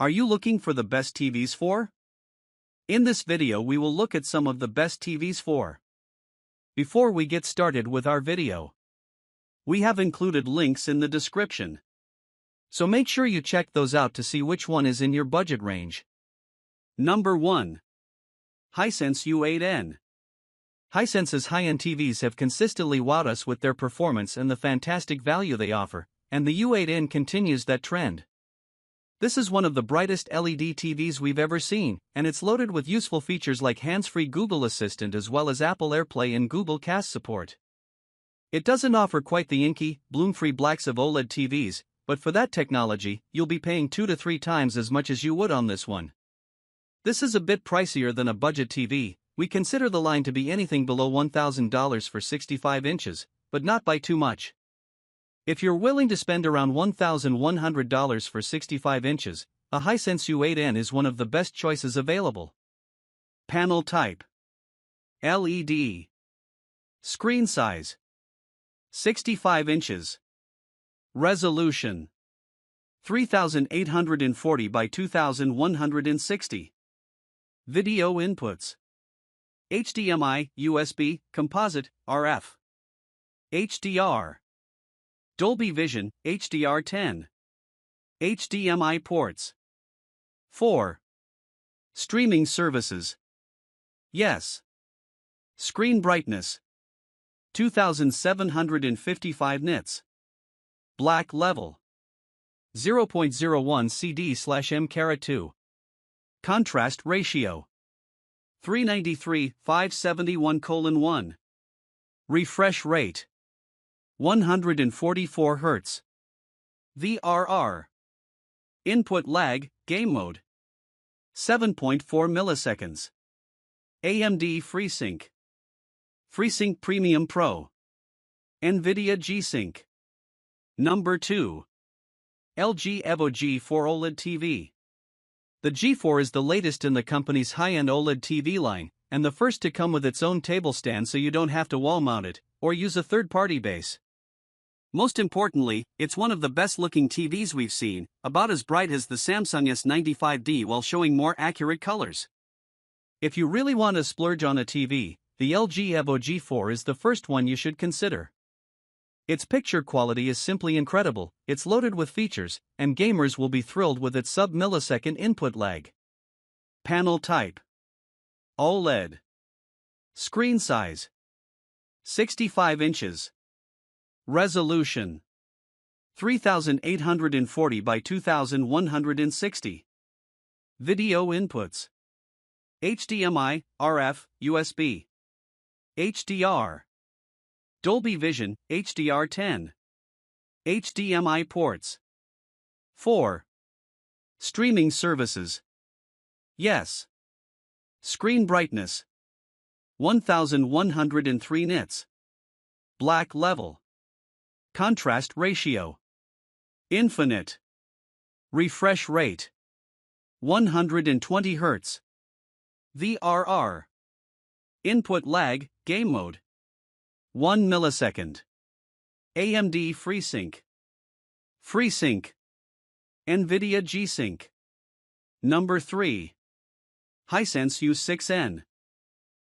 Are you looking for the best TVs for? In this video we will look at some of the best TVs for. Before we get started with our video, we have included links in the description. So make sure you check those out to see which one is in your budget range. Number 1. Hisense U8N. Hisense's high-end TVs have consistently wowed us with their performance and the fantastic value they offer, and the U8N continues that trend. This is one of the brightest LED TVs we've ever seen, and it's loaded with useful features like hands-free Google Assistant as well as Apple AirPlay and Google Cast support. It doesn't offer quite the inky, bloom-free blacks of OLED TVs, but for that technology, you'll be paying 2 to 3 times as much as you would on this one. This is a bit pricier than a budget TV. We consider the line to be anything below $1,000 for 65 inches, but not by too much. If you're willing to spend around $1,100 for 65 inches, a Hisense U8N is one of the best choices available. Panel type: LED. Screen size: 65 inches. Resolution: 3840 by 2160. Video inputs: HDMI, USB, composite, RF. HDR. Dolby Vision, HDR10. HDMI ports. 4. Streaming services. Yes. Screen brightness: 2755 nits. Black level: 0.01 CD/m2. Contrast ratio: 393:571:1. Refresh rate: 144 Hz. VRR. Input lag, game mode: 7.4 milliseconds. AMD FreeSync. FreeSync Premium Pro. NVIDIA G-Sync. Number 2. LG Evo G4 OLED TV. The G4 is the latest in the company's high-end OLED TV line, and the first to come with its own table stand so you don't have to wall mount it, or use a third-party base. Most importantly, it's one of the best-looking TVs we've seen, about as bright as the Samsung S95D while showing more accurate colors. If you really want to splurge on a TV, the LG Evo G4 is the first one you should consider. Its picture quality is simply incredible, it's loaded with features, and gamers will be thrilled with its sub-millisecond input lag. Panel type: OLED. Screen size: 65 inches. Resolution: 3840 by 2160. Video inputs: HDMI, RF, USB. HDR. Dolby Vision, HDR10. HDMI ports. 4. Streaming services. Yes. Screen brightness: 1103 nits. Black level. Contrast ratio: infinite. Refresh rate: 120 Hz. VRR. Input lag, game mode: 1 millisecond. AMD FreeSync. FreeSync. NVIDIA G-Sync. Number 3. Hisense U6N.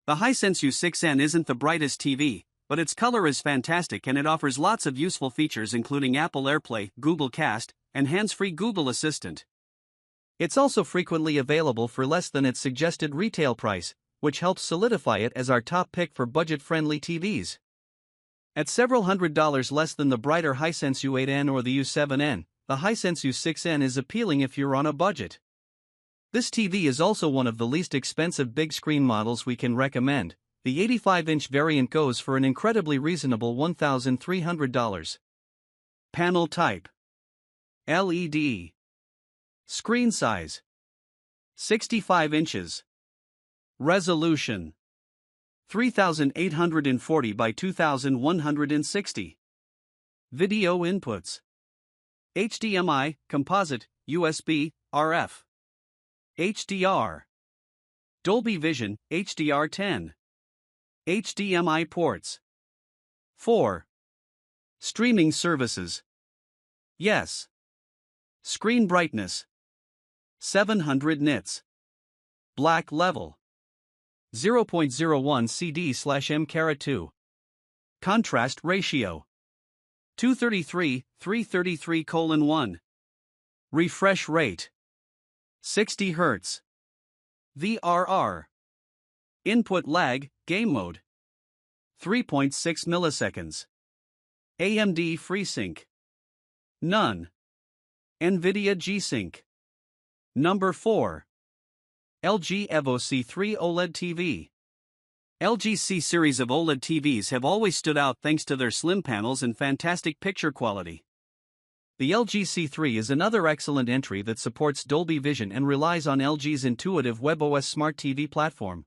The Hisense U6N isn't the brightest TV, but its color is fantastic and it offers lots of useful features including Apple AirPlay, Google Cast, and hands-free Google Assistant. It's also frequently available for less than its suggested retail price, which helps solidify it as our top pick for budget-friendly TVs. At several $100s less than the brighter Hisense U8N or the U7N, the Hisense U6N is appealing if you're on a budget. This TV is also one of the least expensive big-screen models we can recommend. The 85-inch variant goes for an incredibly reasonable $1,300. Panel type: LED. Screen size: 65 inches. Resolution: 3840 by 2160. Video inputs: HDMI, composite, USB, RF. HDR. Dolby Vision, HDR10. HDMI ports. 4. Streaming services. Yes. Screen brightness. 700 nits. Black level. 0.01 CD/m2. Contrast ratio. 233/333:1. Refresh rate. 60 Hz. VRR. Input lag, game mode. 3.6 milliseconds. AMD FreeSync. None. NVIDIA G-Sync. Number 4. LG Evo C3 OLED TV. LG's C series of OLED TVs have always stood out thanks to their slim panels and fantastic picture quality. The LG C3 is another excellent entry that supports Dolby Vision and relies on LG's intuitive WebOS smart TV platform.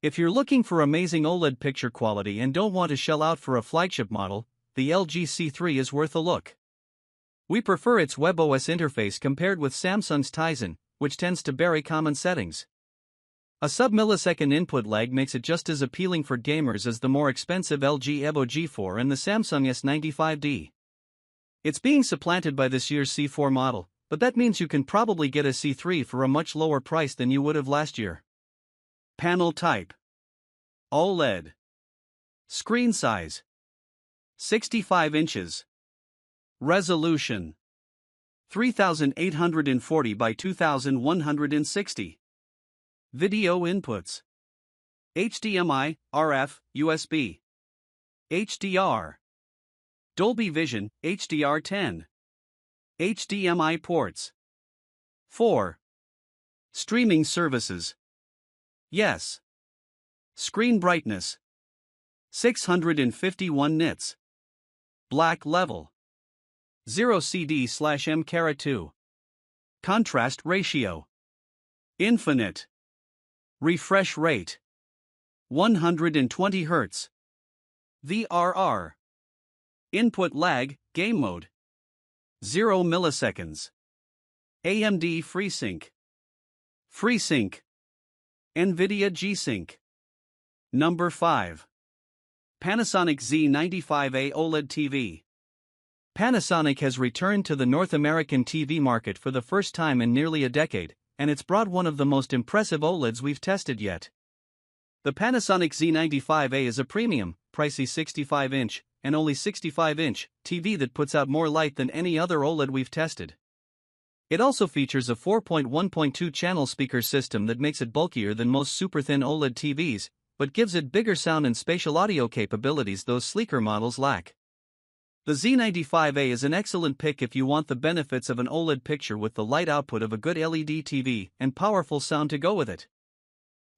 If you're looking for amazing OLED picture quality and don't want to shell out for a flagship model, the LG C3 is worth a look. We prefer its WebOS interface compared with Samsung's Tizen, which tends to bury common settings. A sub-millisecond input lag makes it just as appealing for gamers as the more expensive LG Evo G4 and the Samsung S95D. It's being supplanted by this year's C4 model, but that means you can probably get a C3 for a much lower price than you would have last year. Panel type. OLED. Screen size. 65 inches. Resolution. 3840 by 2160. Video inputs. HDMI, RF, USB. HDR. Dolby Vision, HDR10. HDMI ports. 4. Streaming services. Yes. Screen brightness. 651 nits. Black level. 0 CD/m2. Contrast ratio. Infinite. Refresh rate. 120 Hz. VRR. Input lag, game mode. 0 milliseconds. AMD FreeSync. FreeSync. NVIDIA G-Sync. Number 5. Panasonic Z95A OLED TV. Panasonic has returned to the North American TV market for the first time in nearly a decade, and it's brought one of the most impressive OLEDs we've tested yet. The Panasonic Z95A is a premium, pricey 65-inch, and only 65-inch TV that puts out more light than any other OLED we've tested. It also features a 4.1.2 channel speaker system that makes it bulkier than most super-thin OLED TVs, but gives it bigger sound and spatial audio capabilities those sleeker models lack. The Z95A is an excellent pick if you want the benefits of an OLED picture with the light output of a good LED TV and powerful sound to go with it.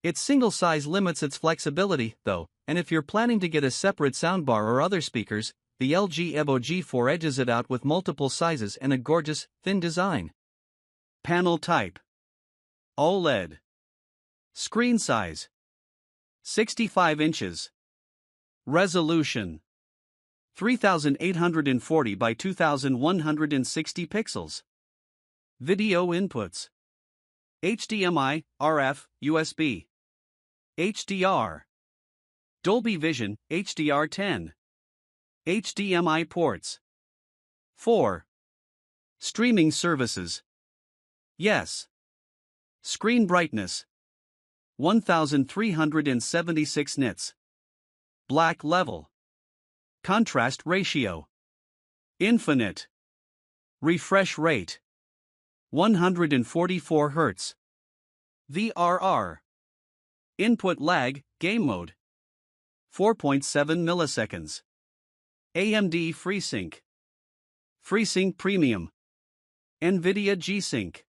Its single size limits its flexibility, though, and if you're planning to get a separate soundbar or other speakers, the LG Evo G4 edges it out with multiple sizes and a gorgeous, thin design. Panel type. OLED. Screen size. 65 inches. Resolution. 3840 by 2160 pixels. Video inputs. HDMI, RF, USB. HDR. Dolby Vision, HDR10. HDMI ports. 4. Streaming services. Yes. Screen brightness. 1376 nits. Black level. Contrast ratio. Infinite. Refresh rate. 144 Hz. VRR. Input lag, game mode. 4.7 milliseconds. AMD FreeSync. FreeSync Premium. NVIDIA G-Sync.